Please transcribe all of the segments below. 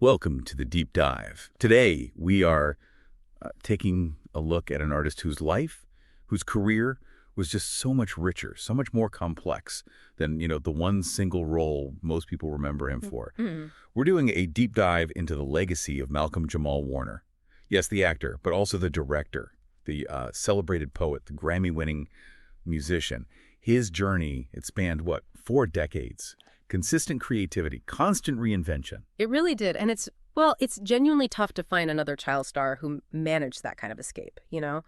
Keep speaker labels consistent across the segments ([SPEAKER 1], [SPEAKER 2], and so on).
[SPEAKER 1] Welcome to the Deep Dive. Today, we are taking a look at an artist whose life, whose career was just so much richer, so much more complex than, the one single role most people remember him for.
[SPEAKER 2] Mm-hmm.
[SPEAKER 1] We're doing a deep dive into the legacy of Malcolm-Jamal Warner. Yes, the actor, but also the director, the celebrated poet, the Grammy-winning musician. His journey, it spanned, 4 decades. Consistent creativity, constant reinvention.
[SPEAKER 2] It really did. And it's genuinely tough to find another child star who managed that kind of escape,
[SPEAKER 1] Yeah.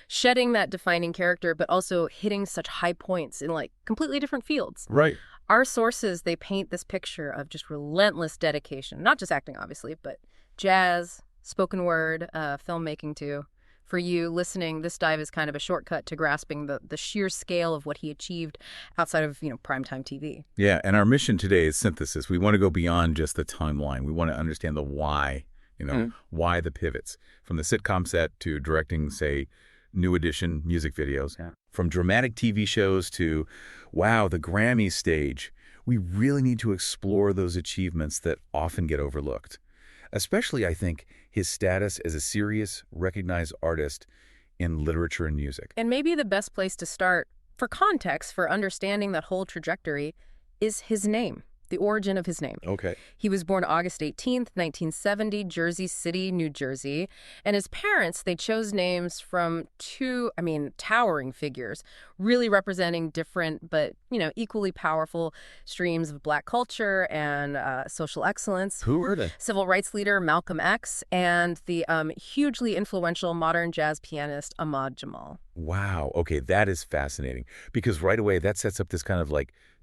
[SPEAKER 2] Shedding that defining character, but also hitting such high points in completely different fields.
[SPEAKER 1] Right.
[SPEAKER 2] Our sources, they paint this picture of just relentless dedication, not just acting, obviously, but jazz, spoken word, filmmaking too. For you listening, this dive is kind of a shortcut to grasping the sheer scale of what he achieved outside of, primetime TV.
[SPEAKER 1] Yeah, and our mission today is synthesis. We want to go beyond just the timeline. We want to understand the why, why the pivots. From the sitcom set to directing, say, New Edition music videos. Yeah. From dramatic TV shows to, the Grammy stage. We really need to explore those achievements that often get overlooked. Especially, I think, his status as a serious, recognized artist in literature and music.
[SPEAKER 2] And maybe the best place to start, for context, for understanding that whole trajectory, is his name, the origin of his name.
[SPEAKER 1] Okay.
[SPEAKER 2] He was born August 18th, 1970, Jersey City, New Jersey. And his parents, they chose names from two, towering figures, really representing different but, equally powerful streams of Black culture and social excellence.
[SPEAKER 1] Who were they?
[SPEAKER 2] Civil rights leader Malcolm X and the hugely influential modern jazz pianist Ahmad Jamal.
[SPEAKER 1] Wow. Okay, that is fascinating. Because right away, that sets up this kind of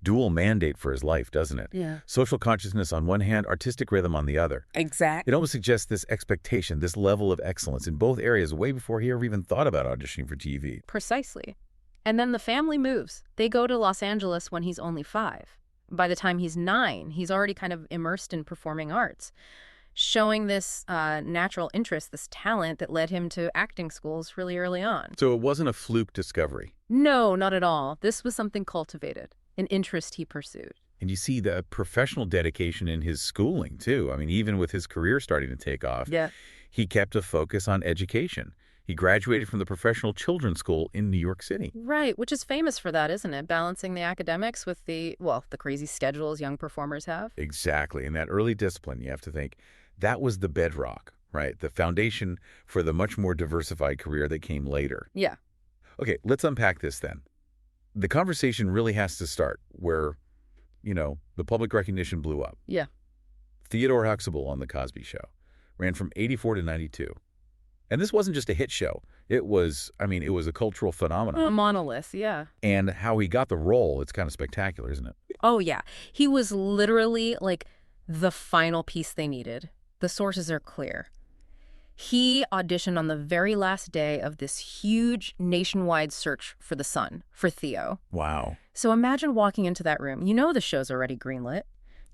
[SPEAKER 1] dual mandate for his life, doesn't it?
[SPEAKER 2] Yeah.
[SPEAKER 1] Social consciousness on one hand, artistic rhythm on the other.
[SPEAKER 2] Exactly.
[SPEAKER 1] It almost suggests this expectation, this level of excellence in both areas way before he ever even thought about auditioning for TV.
[SPEAKER 2] Precisely. And then the family moves. They go to Los Angeles when he's only 5. By the time he's 9, he's already kind of immersed in performing arts, showing this natural interest, this talent that led him to acting schools really early on.
[SPEAKER 1] So it wasn't a fluke discovery.
[SPEAKER 2] No, not at all. This was something cultivated, an interest he pursued.
[SPEAKER 1] And you see the professional dedication in his schooling, too. Even with his career starting to take off, he kept a focus on education. He graduated from the Professional Children's School in New York City.
[SPEAKER 2] Right, which is famous for that, isn't it? Balancing the academics with the crazy schedules young performers have.
[SPEAKER 1] Exactly. And that early discipline, you have to think, that was the bedrock, right? The foundation for the much more diversified career that came later.
[SPEAKER 2] Yeah.
[SPEAKER 1] Okay, let's unpack this then. The conversation really has to start where, the public recognition blew up.
[SPEAKER 2] Yeah.
[SPEAKER 1] Theo Huxtable on The Cosby Show ran from 84 to 92. And this wasn't just a hit show. It was a cultural phenomenon.
[SPEAKER 2] A monolith, yeah.
[SPEAKER 1] And how he got the role, it's kind of spectacular, isn't it?
[SPEAKER 2] Oh, yeah. He was literally the final piece they needed. The sources are clear. He auditioned on the very last day of this huge nationwide search for the son, for Theo.
[SPEAKER 1] Wow.
[SPEAKER 2] So imagine walking into that room. The show's already greenlit.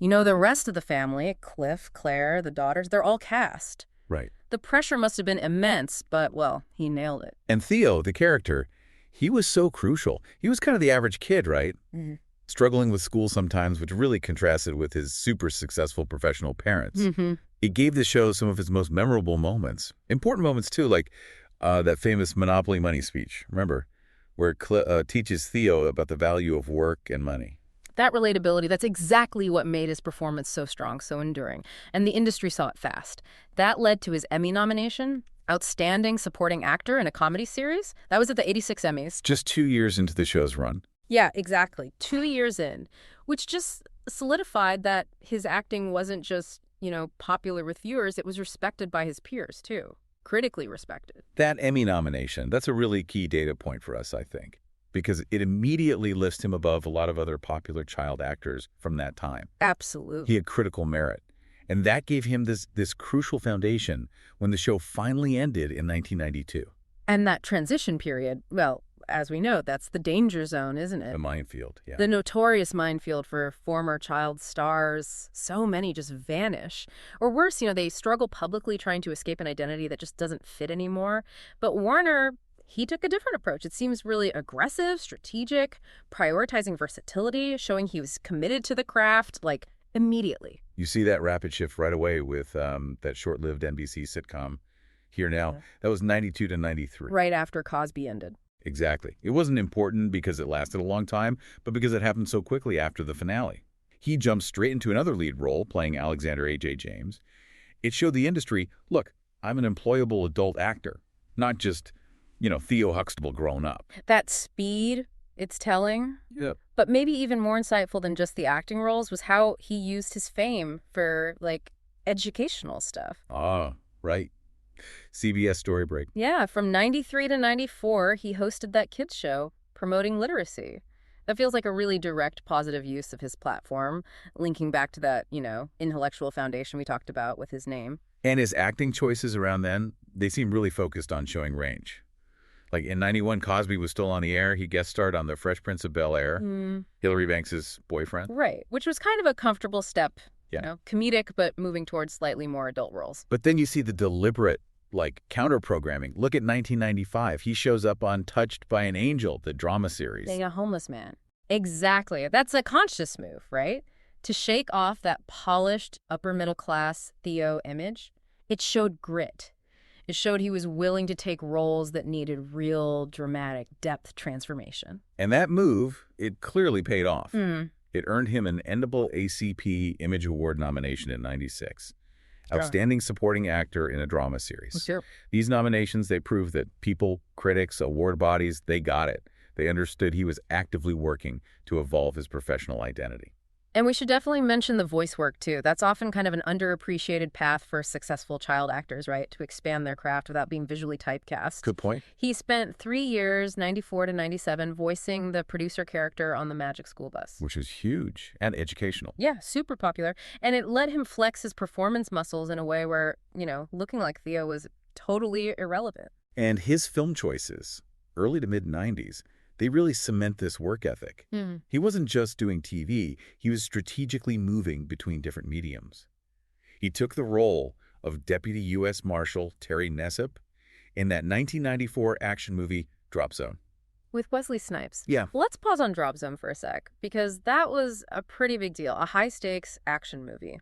[SPEAKER 2] The rest of the family, Cliff, Claire, the daughters, they're all cast.
[SPEAKER 1] Right.
[SPEAKER 2] The pressure must have been immense, but, he nailed it.
[SPEAKER 1] And Theo, the character, he was so crucial. He was kind of the average kid, right?
[SPEAKER 2] Mm-hmm.
[SPEAKER 1] Struggling with school sometimes, which really contrasted with his super successful professional parents.
[SPEAKER 2] Mm-hmm.
[SPEAKER 1] It gave the show some of its most memorable moments. Important moments, too, like that famous Monopoly Money speech, remember, where teaches Theo about the value of work and money.
[SPEAKER 2] That relatability, that's exactly what made his performance so strong, so enduring. And the industry saw it fast. That led to his Emmy nomination, Outstanding Supporting Actor in a Comedy Series. That was at the 86 Emmys.
[SPEAKER 1] Just 2 years into the show's run.
[SPEAKER 2] Yeah, exactly. 2 years in, which just solidified that his acting wasn't just, popular with viewers. It was respected by his peers, too. Critically respected.
[SPEAKER 1] That Emmy nomination, that's a really key data point for us, I think, because it immediately lifts him above a lot of other popular child actors from that time.
[SPEAKER 2] Absolutely.
[SPEAKER 1] He had critical merit. And that gave him this crucial foundation when the show finally ended in 1992.
[SPEAKER 2] And that transition period, as we know, that's the danger zone, isn't it?
[SPEAKER 1] The minefield, yeah.
[SPEAKER 2] The notorious minefield for former child stars. So many just vanish. Or worse, they struggle publicly trying to escape an identity that just doesn't fit anymore. But Warner, he took a different approach. It seems really aggressive, strategic, prioritizing versatility, showing he was committed to the craft, immediately.
[SPEAKER 1] You see that rapid shift right away with that short-lived NBC sitcom, Here Now.
[SPEAKER 2] Yeah.
[SPEAKER 1] That was 92 to 93.
[SPEAKER 2] Right after Cosby ended.
[SPEAKER 1] Exactly. It wasn't important because it lasted a long time, but because it happened so quickly after the finale. He jumped straight into another lead role, playing Alexander A.J. James. It showed the industry, look, I'm an employable adult actor, not just, Theo Huxtable grown up.
[SPEAKER 2] That speed, it's telling.
[SPEAKER 1] Yep.
[SPEAKER 2] But maybe even more insightful than just the acting roles was how he used his fame for, educational stuff.
[SPEAKER 1] Ah, right. CBS Story Break.
[SPEAKER 2] Yeah, from 93 to 94, he hosted that kids show promoting literacy. That feels like a really direct positive use of his platform, linking back to that, intellectual foundation we talked about with his name.
[SPEAKER 1] And his acting choices around then, they seem really focused on showing range. Like in 91, Cosby was still on the air. He guest starred on The Fresh Prince of Bel-Air, Hillary Banks' boyfriend.
[SPEAKER 2] Right, which was kind of a comfortable step,
[SPEAKER 1] Yeah.
[SPEAKER 2] Comedic, but moving towards slightly more adult roles.
[SPEAKER 1] But then you see the deliberate, counter-programming. Look at 1995. He shows up on Touched by an Angel, the drama series.
[SPEAKER 2] Being a homeless man. Exactly. That's a conscious move, right? To shake off that polished, upper-middle-class Theo image. It showed grit. It showed he was willing to take roles that needed real, dramatic depth transformation.
[SPEAKER 1] And that move, it clearly paid off.
[SPEAKER 2] Mm.
[SPEAKER 1] It earned him an NAACP Image Award nomination in 96. Outstanding Supporting Actor in a Drama Series.
[SPEAKER 2] Sure.
[SPEAKER 1] These nominations, they prove that people, critics, award bodies, they got it. They understood he was actively working to evolve his professional identity.
[SPEAKER 2] And we should definitely mention the voice work, too. That's often kind of an underappreciated path for successful child actors, right? To expand their craft without being visually typecast.
[SPEAKER 1] Good point.
[SPEAKER 2] He spent 3 years, 94 to 97, voicing the producer character on the Magic School Bus.
[SPEAKER 1] Which was huge and educational.
[SPEAKER 2] Yeah, super popular. And it let him flex his performance muscles in a way where, looking like Theo was totally irrelevant.
[SPEAKER 1] And his film choices, early to mid-90s, they really cement this work ethic. He wasn't just doing TV, he was strategically moving between different mediums. He took the role of Deputy U.S. Marshal Terry Nessep in that 1994 action movie, Drop Zone.
[SPEAKER 2] With Wesley Snipes.
[SPEAKER 1] Yeah.
[SPEAKER 2] Well, let's pause on Drop Zone for a sec, because that was a pretty big deal, a high-stakes action movie.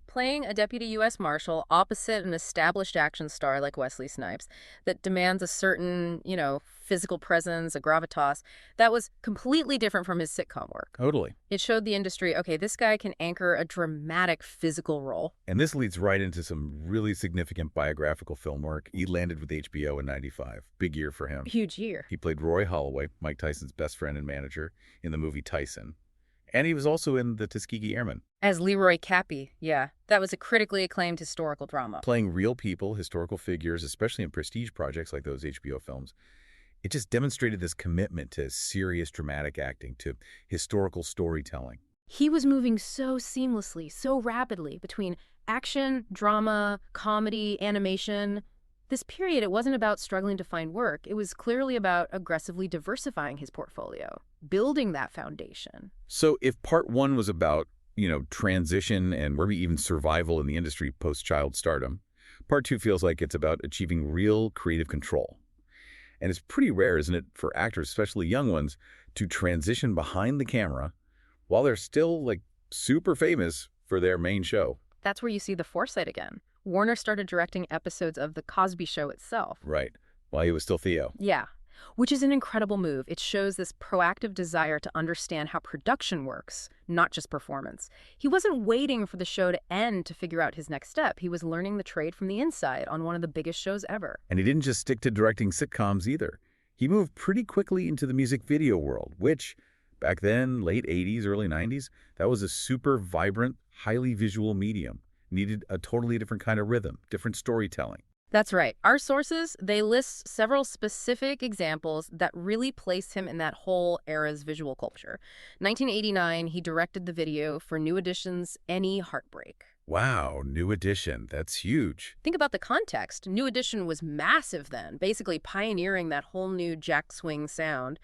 [SPEAKER 2] Playing a deputy U.S. Marshal opposite an established action star like Wesley Snipes that demands a certain, physical presence, a gravitas, that was completely different from his sitcom work.
[SPEAKER 1] Totally.
[SPEAKER 2] It showed the industry, okay, this guy can anchor a dramatic physical role.
[SPEAKER 1] And this leads right into some really significant biographical film work. He landed with HBO in 95. Big year for him.
[SPEAKER 2] Huge year.
[SPEAKER 1] He played Roy Holloway, Mike Tyson's best friend and manager, in the movie Tyson. And he was also in The Tuskegee Airmen.
[SPEAKER 2] As Leroy Cappy, yeah. That was a critically acclaimed historical drama.
[SPEAKER 1] Playing real people, historical figures, especially in prestige projects like those HBO films. It just demonstrated this commitment to serious dramatic acting, to historical storytelling.
[SPEAKER 2] He was moving so seamlessly, so rapidly between action, drama, comedy, animation. This period, it wasn't about struggling to find work. It was clearly about aggressively diversifying his portfolio, building that foundation.
[SPEAKER 1] So if part one was about, transition and maybe even survival in the industry post-child stardom, part two feels like it's about achieving real creative control. And it's pretty rare, isn't it, for actors, especially young ones, to transition behind the camera while they're still, super famous for their main show.
[SPEAKER 2] That's where you see the foresight again. Warner started directing episodes of The Cosby Show itself.
[SPEAKER 1] Right, while he was still Theo.
[SPEAKER 2] Yeah, which is an incredible move. It shows this proactive desire to understand how production works, not just performance. He wasn't waiting for the show to end to figure out his next step. He was learning the trade from the inside on one of the biggest shows ever.
[SPEAKER 1] And he didn't just stick to directing sitcoms either. He moved pretty quickly into the music video world, which, back then, late 80s, early 90s, that was a super vibrant, highly visual medium. Needed a totally different kind of rhythm, different storytelling.
[SPEAKER 2] That's right. Our sources, they list several specific examples that really place him in that whole era's visual culture. 1989, he directed the video for New Edition's Any Heartbreak.
[SPEAKER 1] Wow, New Edition. That's huge.
[SPEAKER 2] Think about the context. New Edition was massive then, basically pioneering that whole new jack swing sound.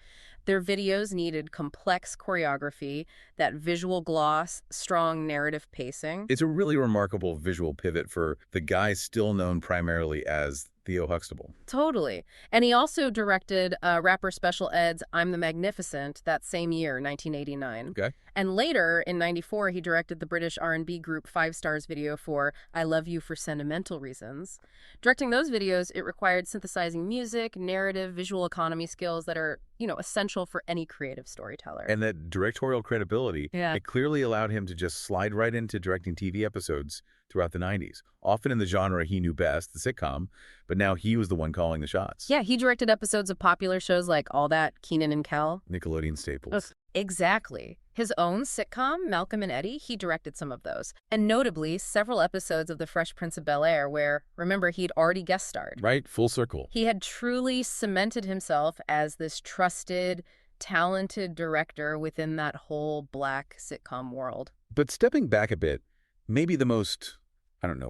[SPEAKER 2] Their videos needed complex choreography, that visual gloss, strong narrative pacing.
[SPEAKER 1] It's a really remarkable visual pivot for the guy still known primarily as Theo Huxtable.
[SPEAKER 2] Totally. And he also directed rapper Special Ed's I'm the Magnificent that same year, 1989.
[SPEAKER 1] Okay.
[SPEAKER 2] And later, in 94, he directed the British R&B group Five Stars video for I Love You for Sentimental Reasons. Directing those videos, it required synthesizing music, narrative, visual economy skills that are, essential for any creative storyteller.
[SPEAKER 1] And that directorial credibility, it clearly allowed him to just slide right into directing TV episodes throughout the 90s, often in the genre he knew best, the sitcom, but now he was the one calling the shots.
[SPEAKER 2] Yeah, he directed episodes of popular shows like All That, Kenan and Kel.
[SPEAKER 1] Nickelodeon staples.
[SPEAKER 2] Exactly. His own sitcom, Malcolm and Eddie, he directed some of those. And notably, several episodes of The Fresh Prince of Bel-Air where, remember, he'd already guest starred.
[SPEAKER 1] Right, full circle.
[SPEAKER 2] He had truly cemented himself as this trusted, talented director within that whole Black sitcom world.
[SPEAKER 1] But stepping back a bit, maybe the most,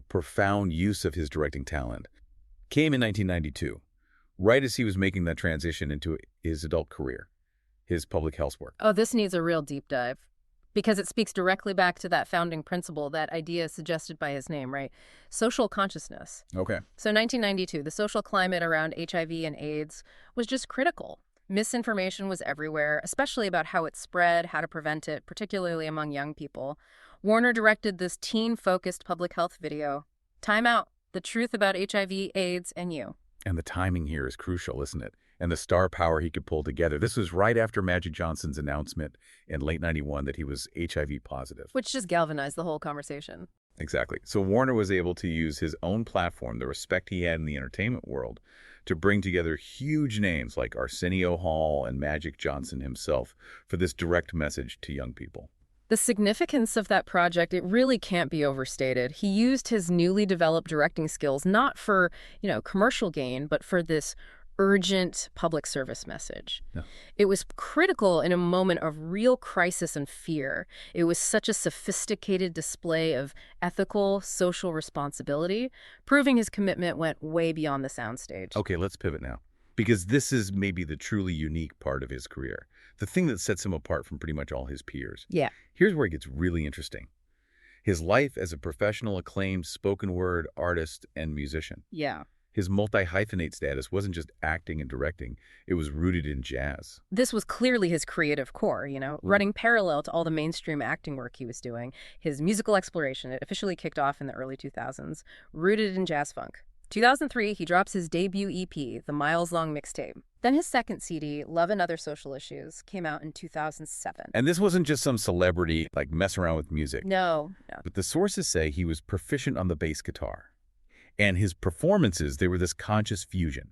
[SPEAKER 1] profound use of his directing talent came in 1992, right as he was making that transition into his adult career, his public health work.
[SPEAKER 2] Oh, this needs a real deep dive because it speaks directly back to that founding principle, that idea suggested by his name, right? Social consciousness.
[SPEAKER 1] Okay.
[SPEAKER 2] So 1992, the social climate around HIV and AIDS was just critical. Misinformation was everywhere, especially about how it spread, how to prevent it, particularly among young people. Warner directed this teen-focused public health video, Time Out, The Truth About HIV, AIDS, and You.
[SPEAKER 1] And the timing here is crucial, isn't it? And the star power he could pull together. This was right after Magic Johnson's announcement in late 91 that he was HIV positive.
[SPEAKER 2] Which just galvanized the whole conversation.
[SPEAKER 1] Exactly. So Warner was able to use his own platform, the respect he had in the entertainment world, to bring together huge names like Arsenio Hall and Magic Johnson himself for this direct message to young people.
[SPEAKER 2] The significance of that project, it really can't be overstated. He used his newly developed directing skills not for, commercial gain, but for this urgent public service message.
[SPEAKER 1] Yeah.
[SPEAKER 2] It was critical in a moment of real crisis and fear. It was such a sophisticated display of ethical, social responsibility, proving his commitment went way beyond the soundstage.
[SPEAKER 1] Okay, let's pivot now, because this is maybe the truly unique part of his career, the thing that sets him apart from pretty much all his peers.
[SPEAKER 2] Yeah.
[SPEAKER 1] Here's where it gets really interesting. His life as a professional, acclaimed spoken word artist and musician.
[SPEAKER 2] Yeah.
[SPEAKER 1] His multi-hyphenate status wasn't just acting and directing. It was rooted in jazz.
[SPEAKER 2] This was clearly his creative core, running parallel to all the mainstream acting work he was doing. His musical exploration, it officially kicked off in the early 2000s, rooted in jazz funk. 2003, he drops his debut EP, the Miles-Long Mixtape. Then his second CD, Love and Other Social Issues, came out in 2007.
[SPEAKER 1] And this wasn't just some celebrity, mess around with music.
[SPEAKER 2] No.
[SPEAKER 1] But the sources say he was proficient on the bass guitar. And his performances, they were this conscious fusion.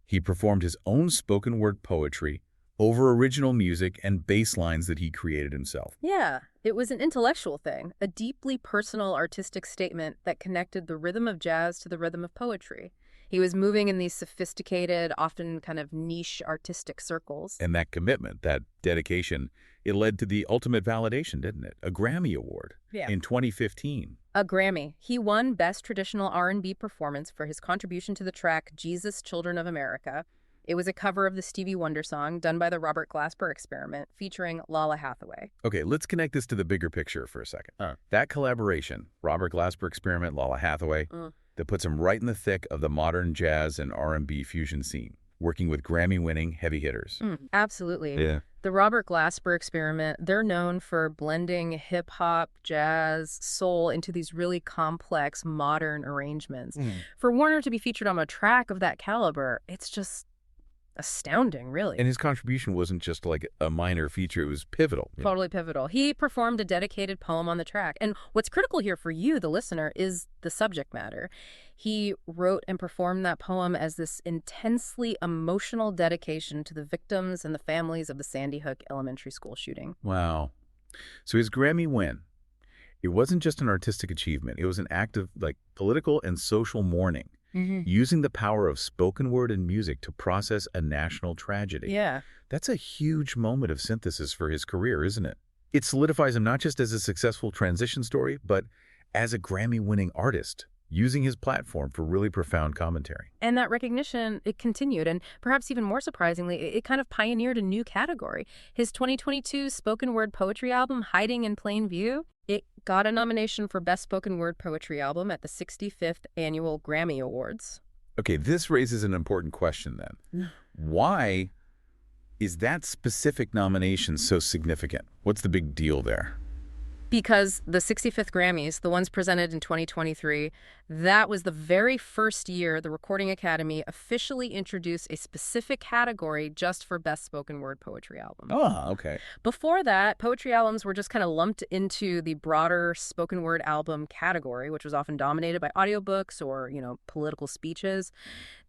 [SPEAKER 1] He performed his own spoken word poetry over original music and bass lines that he created himself.
[SPEAKER 2] Yeah, it was an intellectual thing, a deeply personal artistic statement that connected the rhythm of jazz to the rhythm of poetry. He was moving in these sophisticated, often kind of niche artistic circles.
[SPEAKER 1] And that commitment, that dedication, it led to the ultimate validation, didn't it? A Grammy Award in 2015.
[SPEAKER 2] A Grammy. He won Best Traditional R&B Performance for his contribution to the track Jesus, Children of America. It was a cover of the Stevie Wonder song done by the Robert Glasper Experiment featuring Lala Hathaway.
[SPEAKER 1] Okay, let's connect this to the bigger picture for a second. That collaboration, Robert Glasper Experiment, Lala Hathaway, that puts him right in the thick of the modern jazz and R&B fusion scene, working with Grammy-winning heavy hitters.
[SPEAKER 2] Absolutely.
[SPEAKER 1] Yeah.
[SPEAKER 2] The Robert Glasper Experiment, they're known for blending hip-hop, jazz, soul into these really complex modern arrangements. For Warner to be featured on a track of that caliber, it's just astounding, really.
[SPEAKER 1] And his contribution wasn't just like a minor feature, it was pivotal.
[SPEAKER 2] Totally pivotal. He performed a dedicated poem on the track. And what's critical here for you, the listener, is the subject matter. He wrote and performed that poem as this intensely emotional dedication to the victims and the families of the Sandy Hook Elementary School shooting.
[SPEAKER 1] Wow. So his Grammy win, it wasn't just an artistic achievement. It was an act of political and social mourning. Using the power of spoken word and music to process a national tragedy.
[SPEAKER 2] Yeah.
[SPEAKER 1] That's a huge moment of synthesis for his career, isn't it? It solidifies him not just as a successful transition story, but as a Grammy-winning artist, using his platform for really profound commentary.
[SPEAKER 2] And that recognition, it continued, and perhaps even more surprisingly, it kind of pioneered a new category. His 2022 spoken word poetry album, Hiding in Plain View, it got a nomination for Best Spoken Word Poetry Album at the 65th Annual Grammy Awards.
[SPEAKER 1] Okay, this raises an important question then. Why is that specific nomination so significant? What's the big deal there?
[SPEAKER 2] Because the 65th Grammys, the ones presented in 2023, that was the very first year the Recording Academy officially introduced a specific category just for Best Spoken Word Poetry Album.
[SPEAKER 1] Oh, okay.
[SPEAKER 2] Before that, poetry albums were just kind of lumped into the broader spoken word album category, which was often dominated by audiobooks or, political speeches.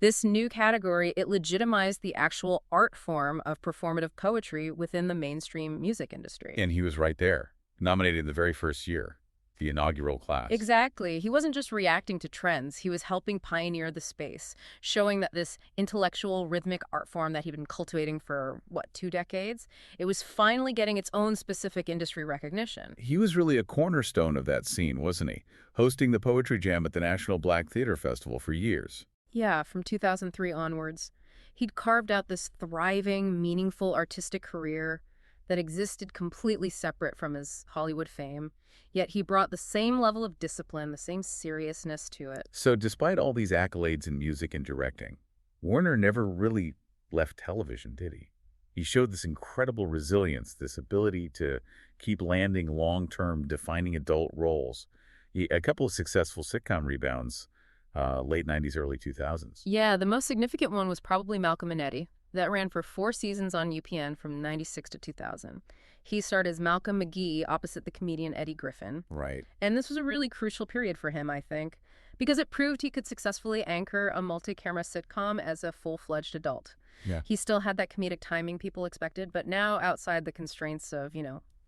[SPEAKER 2] This new category, it legitimized the actual art form of performative poetry within the mainstream music industry.
[SPEAKER 1] And he was right there, nominated in the very first year, the inaugural class.
[SPEAKER 2] Exactly. He wasn't just reacting to trends. He was helping pioneer the space, showing that this intellectual, rhythmic art form that he'd been cultivating for, 2 decades, it was finally getting its own specific industry recognition.
[SPEAKER 1] He was really a cornerstone of that scene, wasn't he? Hosting the Poetry Jam at the National Black Theater Festival for years.
[SPEAKER 2] Yeah, from 2003 onwards. He'd carved out this thriving, meaningful artistic career that existed completely separate from his Hollywood fame, yet he brought the same level of discipline, the same seriousness to it.
[SPEAKER 1] So despite all these accolades in music and directing, Warner never really left television, did he? He showed this incredible resilience, this ability to keep landing long-term, defining adult roles. A couple of successful sitcom rebounds, late 90s, early 2000s.
[SPEAKER 2] Yeah, the most significant one was probably Malcolm and Eddie. That ran for 4 seasons on UPN from 96 to 2000. He starred as Malcolm McGee opposite the comedian Eddie Griffin.
[SPEAKER 1] Right.
[SPEAKER 2] And this was a really crucial period for him, I think, because it proved he could successfully anchor a multi-camera sitcom as a full-fledged adult.
[SPEAKER 1] Yeah.
[SPEAKER 2] He still had that comedic timing people expected, but now outside the constraints of,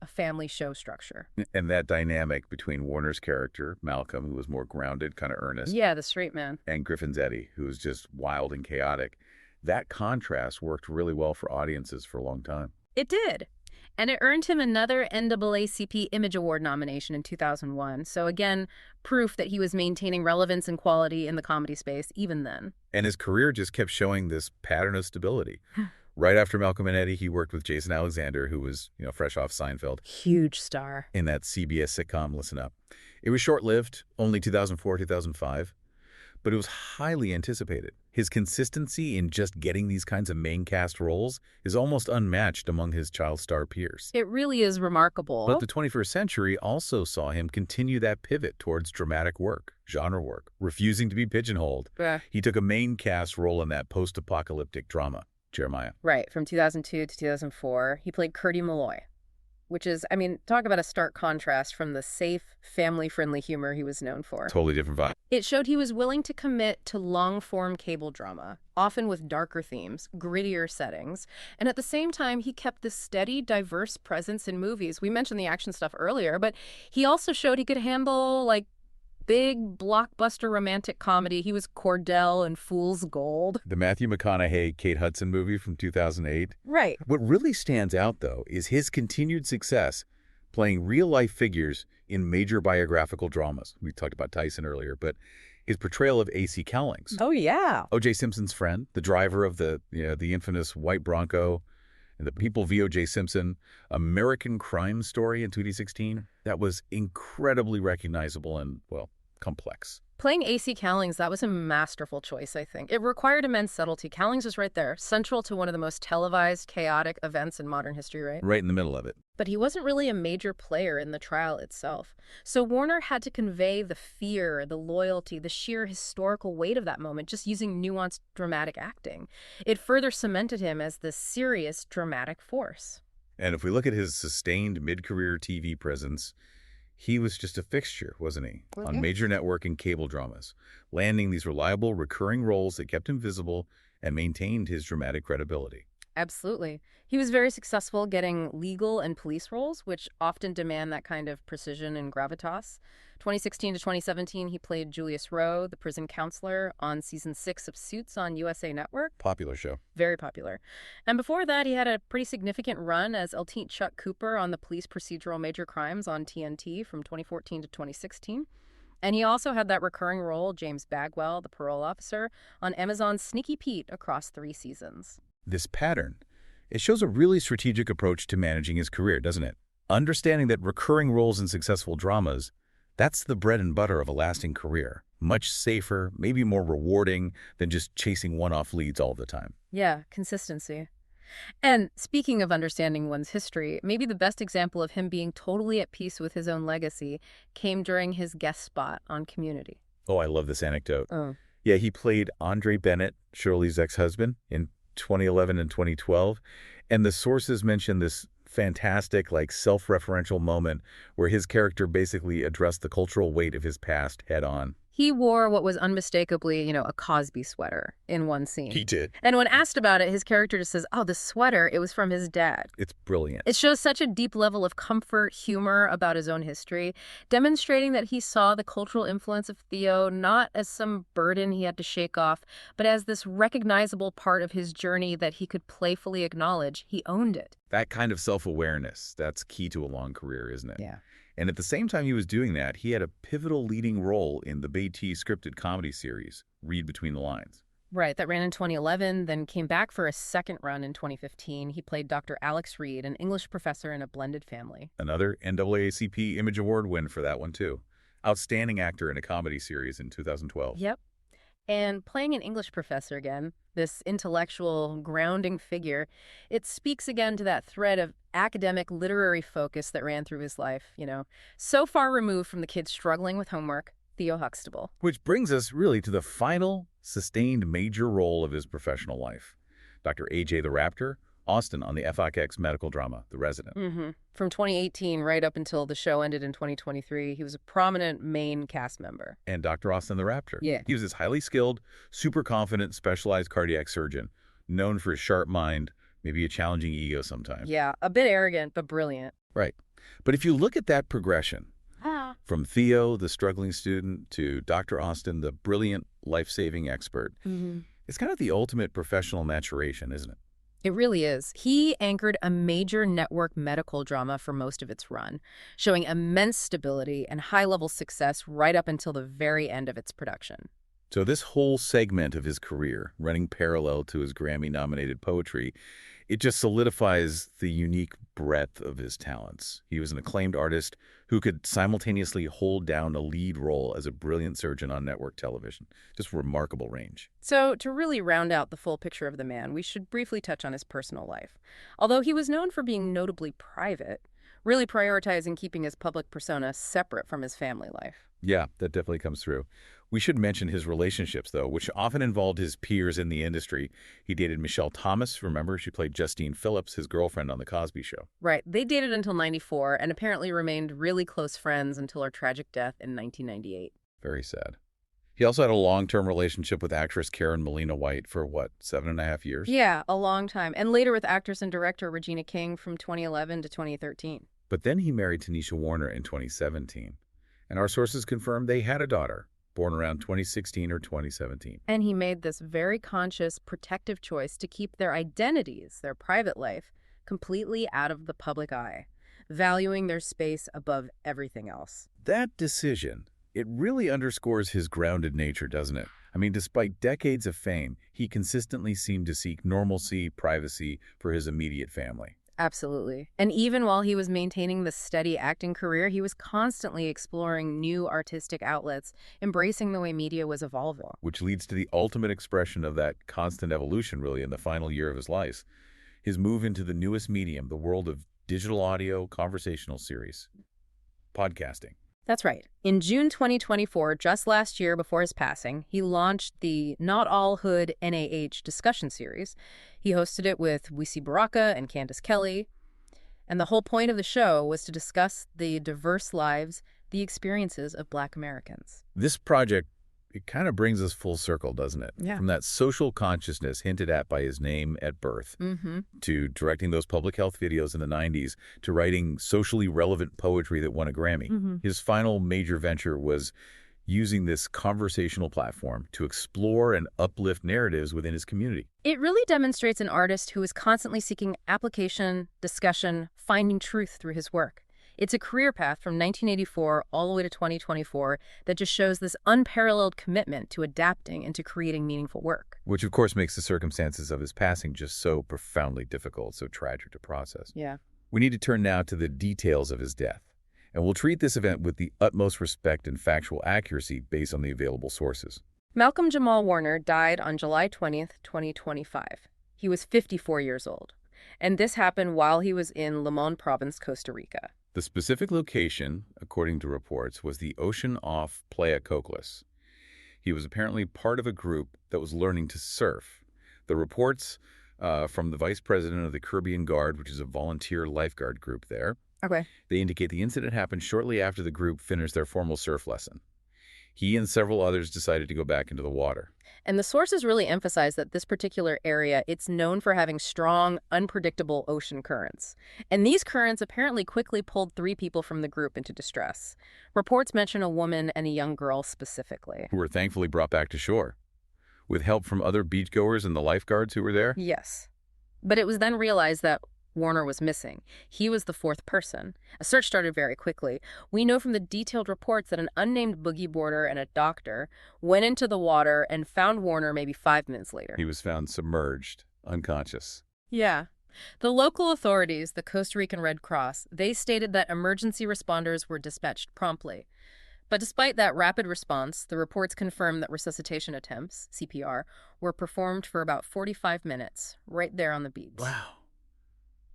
[SPEAKER 2] a family show structure.
[SPEAKER 1] And that dynamic between Warner's character, Malcolm, who was more grounded, kind of earnest.
[SPEAKER 2] Yeah, the straight man.
[SPEAKER 1] And Griffin's Eddie, who was just wild and chaotic. That contrast worked really well for audiences for a long time.
[SPEAKER 2] It did. And it earned him another NAACP Image Award nomination in 2001. So again, proof that he was maintaining relevance and quality in the comedy space even then.
[SPEAKER 1] And his career just kept showing this pattern of stability. Right after Malcolm and Eddie, he worked with Jason Alexander, who was, fresh off Seinfeld.
[SPEAKER 2] Huge star.
[SPEAKER 1] In that CBS sitcom, Listen Up. It was short-lived, only 2004, 2005. But it was highly anticipated. His consistency in just getting these kinds of main cast roles is almost unmatched among his child star peers.
[SPEAKER 2] It really is remarkable.
[SPEAKER 1] But the 21st century also saw him continue that pivot towards dramatic work, genre work, refusing to be pigeonholed. He took a main cast role in that post-apocalyptic drama, Jeremiah.
[SPEAKER 2] Right, from 2002 to 2004, he played Curdy Malloy, which is, talk about a stark contrast from the safe, family-friendly humor he was known for.
[SPEAKER 1] Totally different vibe.
[SPEAKER 2] It showed he was willing to commit to long-form cable drama, often with darker themes, grittier settings, and at the same time, he kept this steady, diverse presence in movies. We mentioned the action stuff earlier, but he also showed he could handle, big blockbuster romantic comedy. He was Cordell in Fool's Gold.
[SPEAKER 1] The Matthew McConaughey, Kate Hudson movie from 2008.
[SPEAKER 2] Right.
[SPEAKER 1] What really stands out, though, is his continued success playing real-life figures in major biographical dramas. We talked about Tyson earlier, but his portrayal of A.C. Cowlings.
[SPEAKER 2] Oh, yeah.
[SPEAKER 1] O.J. Simpson's friend, the driver of the infamous white Bronco, and the People v. O.J. Simpson, American Crime Story in 2016. That was incredibly recognizable and, complex.
[SPEAKER 2] Playing A.C. Cowlings, that was a masterful choice, I think. It required immense subtlety. Cowlings was right there, central to one of the most televised, chaotic events in modern history, right?
[SPEAKER 1] Right in the middle of it.
[SPEAKER 2] But he wasn't really a major player in the trial itself. So Warner had to convey the fear, the loyalty, the sheer historical weight of that moment just using nuanced dramatic acting. It further cemented him as the serious dramatic force.
[SPEAKER 1] And if we look at his sustained mid-career TV presence, he was just a fixture, wasn't he, on major network and cable dramas, landing these reliable, recurring roles that kept him visible and maintained his dramatic credibility.
[SPEAKER 2] Absolutely. He was very successful getting legal and police roles, which often demand that kind of precision and gravitas. 2016 to 2017, he played Julius Rowe, the prison counselor, on season 6 of Suits on USA Network.
[SPEAKER 1] Popular show.
[SPEAKER 2] Very popular. And before that, he had a pretty significant run as Lieutenant Chuck Cooper on the police procedural Major Crimes on TNT from 2014 to 2016. And he also had that recurring role, James Bagwell, the parole officer, on Amazon's Sneaky Pete across 3 seasons.
[SPEAKER 1] This pattern, it shows a really strategic approach to managing his career, doesn't it? Understanding that recurring roles in successful dramas That's the bread and butter of a lasting career. Much safer, maybe more rewarding than just chasing one-off leads all the time.
[SPEAKER 2] Yeah, consistency. And speaking of understanding one's history, maybe the best example of him being totally at peace with his own legacy came during his guest spot on Community.
[SPEAKER 1] Oh, I love this anecdote.
[SPEAKER 2] Oh.
[SPEAKER 1] Yeah, he played Andre Bennett, Shirley's ex-husband, in 2011 and 2012. And the sources mention this fantastic, self-referential moment where his character basically addressed the cultural weight of his past head-on.
[SPEAKER 2] He wore what was unmistakably, a Cosby sweater in one scene.
[SPEAKER 1] He did.
[SPEAKER 2] And when asked about it, his character just says, oh, the sweater, it was from his dad.
[SPEAKER 1] It's brilliant.
[SPEAKER 2] It shows such a deep level of comfort, humor about his own history, demonstrating that he saw the cultural influence of Theo not as some burden he had to shake off, but as this recognizable part of his journey that he could playfully acknowledge. He owned it.
[SPEAKER 1] That kind of self-awareness, that's key to a long career, isn't it?
[SPEAKER 2] Yeah.
[SPEAKER 1] And at the same time he was doing that, he had a pivotal leading role in the Beatty scripted comedy series, Read Between the Lines.
[SPEAKER 2] Right, that ran in 2011, then came back for a second run in 2015. He played Dr. Alex Reed, an English professor in a blended family.
[SPEAKER 1] Another NAACP Image Award win for that one, too. Outstanding actor in a comedy series in 2012.
[SPEAKER 2] Yep. And playing an English professor again, this intellectual, grounding figure, it speaks again to that thread of academic literary focus that ran through his life, So far removed from the kid struggling with homework, Theo Huxtable.
[SPEAKER 1] Which brings us really to the final sustained major role of his professional life. Dr. A.J. the Raptor, Austin on the FX medical drama, The Resident.
[SPEAKER 2] From 2018 right up until the show ended in 2023, he was a prominent main cast member.
[SPEAKER 1] And Dr. Austin the Raptor.
[SPEAKER 2] Yeah.
[SPEAKER 1] He was this highly skilled, super confident, specialized cardiac surgeon, known for his sharp mind, maybe a challenging ego sometimes.
[SPEAKER 2] Yeah, a bit arrogant, but brilliant.
[SPEAKER 1] Right. But if you look at that progression, from Theo, the struggling student, to Dr. Austin, the brilliant, life-saving expert, it's kind of the ultimate professional maturation, isn't it?
[SPEAKER 2] It really is. He anchored a major network medical drama for most of its run, showing immense stability and high-level success right up until the very end of its production.
[SPEAKER 1] So this whole segment of his career, running parallel to his Grammy-nominated poetry, it just solidifies the unique breadth of his talents. He was an acclaimed artist who could simultaneously hold down a lead role as a brilliant surgeon on network television. Just remarkable range.
[SPEAKER 2] So to really round out the full picture of the man, we should briefly touch on his personal life. Although he was known for being notably private, really prioritizing keeping his public persona separate from his family life.
[SPEAKER 1] Yeah, that definitely comes through. We should mention his relationships, though, which often involved his peers in the industry. He dated Michelle Thomas, remember? She played Justine Phillips, his girlfriend on The Cosby Show.
[SPEAKER 2] Right. They dated until '94 and apparently remained really close friends until her tragic death in 1998.
[SPEAKER 1] Very sad. He also had a long-term relationship with actress Karen Molina White for, 7.5 years?
[SPEAKER 2] Yeah, a long time. And later with actress and director Regina King from 2011 to 2013.
[SPEAKER 1] But then he married Tanisha Warner in 2017. And our sources confirmed they had a daughter, born around 2016 or 2017.
[SPEAKER 2] And he made this very conscious, protective choice to keep their identities, their private life, completely out of the public eye, valuing their space above everything else.
[SPEAKER 1] That decision, it really underscores his grounded nature, doesn't it? I mean, despite decades of fame, he consistently seemed to seek normalcy, privacy for his immediate family.
[SPEAKER 2] Absolutely. And even while he was maintaining the steady acting career, he was constantly exploring new artistic outlets, embracing the way media was evolving.
[SPEAKER 1] Which leads to the ultimate expression of that constant evolution, really, in the final year of his life. His move into the newest medium, the world of digital audio conversational series. Podcasting.
[SPEAKER 2] That's right. In June 2024, just last year before his passing, he launched the Not All Hood NAH discussion series. He hosted it with Wisi Baraka and Candace Kelly. And the whole point of the show was to discuss the diverse lives, the experiences of Black Americans.
[SPEAKER 1] This project, it kind of brings us full circle, doesn't it?
[SPEAKER 2] Yeah.
[SPEAKER 1] From that social consciousness hinted at by his name at birth, to directing those public health videos in the 90s, to writing socially relevant poetry that won a Grammy. His final major venture was using this conversational platform to explore and uplift narratives within his community.
[SPEAKER 2] It really demonstrates an artist who is constantly seeking application, discussion, finding truth through his work. It's a career path from 1984 all the way to 2024 that just shows this unparalleled commitment to adapting and to creating meaningful work.
[SPEAKER 1] Which, of course, makes the circumstances of his passing just so profoundly difficult, so tragic to process.
[SPEAKER 2] Yeah.
[SPEAKER 1] We need to turn now to the details of his death. And we'll treat this event with the utmost respect and factual accuracy based on the available sources.
[SPEAKER 2] Malcolm-Jamal Warner died on July 20th, 2025. He was 54 years old. And this happened while he was in Limon Province, Costa Rica.
[SPEAKER 1] The specific location, according to reports, was the ocean off Playa Cocles. He was apparently part of a group that was learning to surf. The reports from the vice president of the Caribbean Guard, which is a volunteer lifeguard group there, they indicate the incident happened shortly after the group finished their formal surf lesson. He and several others decided to go back into the water.
[SPEAKER 2] And the sources really emphasize that this particular area, it's known for having strong, unpredictable ocean currents. And these currents apparently quickly pulled 3 people from the group into distress. Reports mention a woman and a young girl specifically.
[SPEAKER 1] Who were thankfully brought back to shore, with help from other beachgoers and the lifeguards who were there?
[SPEAKER 2] Yes. But it was then realized that Warner was missing. He was the 4th person. A search started very quickly. We know from the detailed reports that an unnamed boogie boarder and a doctor went into the water and found Warner maybe 5 minutes later.
[SPEAKER 1] He was found submerged, unconscious.
[SPEAKER 2] Yeah. The local authorities, the Costa Rican Red Cross, they stated that emergency responders were dispatched promptly. But despite that rapid response, the reports confirmed that resuscitation attempts, CPR, were performed for about 45 minutes, right there on the beach.
[SPEAKER 1] Wow.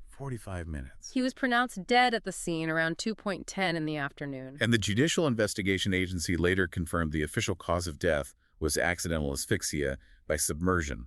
[SPEAKER 1] 45 minutes.
[SPEAKER 2] He was pronounced dead at the scene around 2:10 in the afternoon.
[SPEAKER 1] And the Judicial Investigation Agency later confirmed the official cause of death was accidental asphyxia by submersion,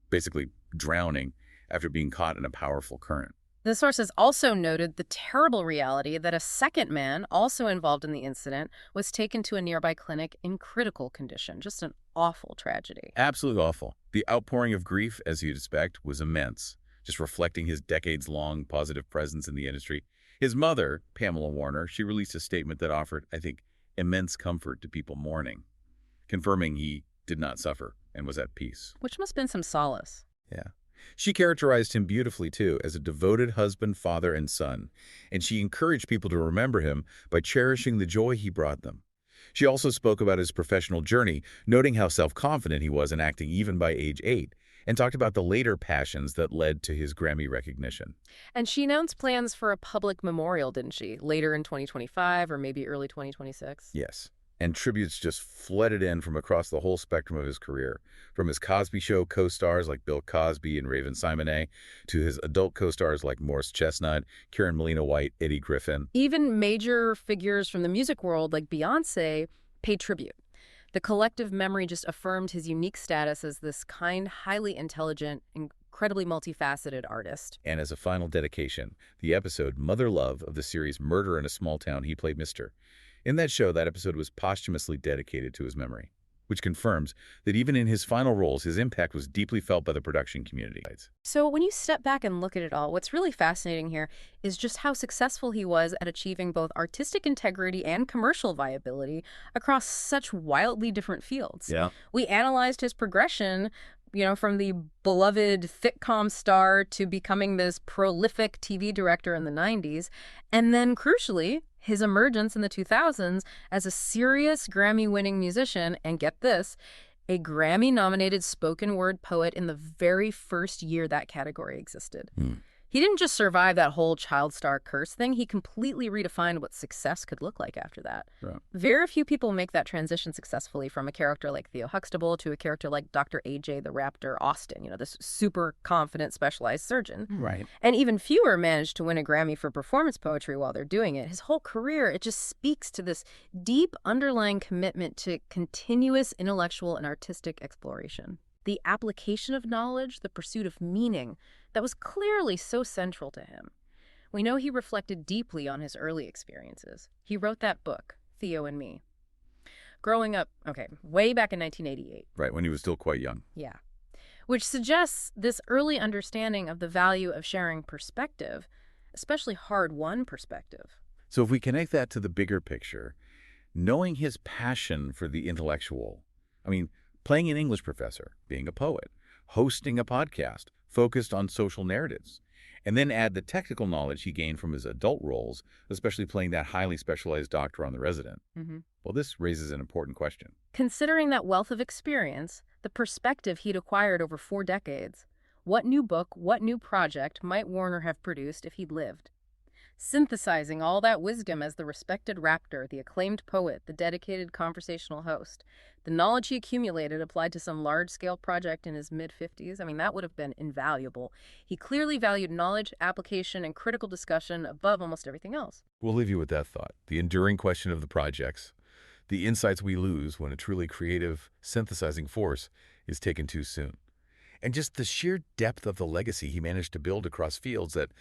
[SPEAKER 1] basically drowning after being caught in a powerful current.
[SPEAKER 2] The sources also noted the terrible reality that a second man, also involved in the incident, was taken to a nearby clinic in critical condition. Just an awful tragedy.
[SPEAKER 1] Absolutely awful. The outpouring of grief, as you'd expect, was immense, just reflecting his decades-long positive presence in the industry. His mother, Pamela Warner, she released a statement that offered, I think, immense comfort to people mourning, confirming he did not suffer and was at peace.
[SPEAKER 2] Which must have been some solace.
[SPEAKER 1] Yeah. She characterized him beautifully, too, as a devoted husband, father, and son, and she encouraged people to remember him by cherishing the joy he brought them. She also spoke about his professional journey, noting how self-confident he was in acting even by age 8, and talked about the later passions that led to his Grammy recognition.
[SPEAKER 2] And she announced plans for a public memorial, didn't she? Later in 2025 or maybe early 2026?
[SPEAKER 1] Yes. And tributes just flooded in from across the whole spectrum of his career, from his Cosby Show co-stars like Bill Cosby and Raven Simonet, to his adult co-stars like Morris Chestnut, Karen Molina White, Eddie Griffin. Even
[SPEAKER 2] major figures from the music world like Beyoncé paid tribute. The collective memory just affirmed his unique status as this kind, highly intelligent, incredibly multifaceted artist.
[SPEAKER 1] And as a final dedication, the episode Mother Love of the series Murder in a Small Town, he played Mr. In that show, that episode was posthumously dedicated to his memory, which confirms that even in his final roles, his impact was deeply felt by the production community.
[SPEAKER 2] So when you step back and look at it all, what's really fascinating here is just how successful he was at achieving both artistic integrity and commercial viability across such wildly different fields.
[SPEAKER 1] Yeah.
[SPEAKER 2] We analyzed his progression, from the beloved sitcom star to becoming this prolific TV director in the 90s, and then, crucially, his emergence in the 2000s as a serious Grammy-winning musician, and get this, a Grammy-nominated spoken word poet in the very first year that category existed. He didn't just survive that whole child star curse thing, he completely redefined what success could look like after that.
[SPEAKER 1] Right.
[SPEAKER 2] Very few people make that transition successfully from a character like Theo Huxtable to a character like Dr. A.J. the Raptor Austin, this super confident specialized surgeon.
[SPEAKER 1] Right.
[SPEAKER 2] And even fewer manage to win a Grammy for performance poetry while they're doing it. His whole career, it just speaks to this deep underlying commitment to continuous intellectual and artistic exploration. The application of knowledge, the pursuit of meaning, that was clearly so central to him. We know he reflected deeply on his early experiences. He wrote that book, Theo and Me. Growing up, way back in 1988.
[SPEAKER 1] Right, when he was still quite young.
[SPEAKER 2] Yeah. Which suggests this early understanding of the value of sharing perspective, especially hard-won perspective.
[SPEAKER 1] So if we connect that to the bigger picture, knowing his passion for the intellectual, playing an English professor, being a poet, hosting a podcast focused on social narratives, and then add the technical knowledge he gained from his adult roles, especially playing that highly specialized doctor on The Resident. Well, this raises an important question.
[SPEAKER 2] Considering that wealth of experience, the perspective he'd acquired over 4 decades, what new book, what new project might Warner have produced if he'd lived? synthesizing all that wisdom as the respected raptor, the acclaimed poet, the dedicated conversational host. The knowledge he accumulated applied to some large-scale project in his mid-50s. I mean, that would have been invaluable. He clearly valued knowledge, application, and critical discussion above almost everything else.
[SPEAKER 1] We'll leave you with that thought. The enduring question of the projects, the insights we lose when a truly creative, synthesizing force is taken too soon. And just the sheer depth of the legacy he managed to build across fields that,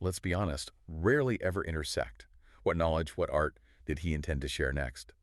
[SPEAKER 1] let's be honest, rarely ever intersect. What knowledge, what art did he intend to share next?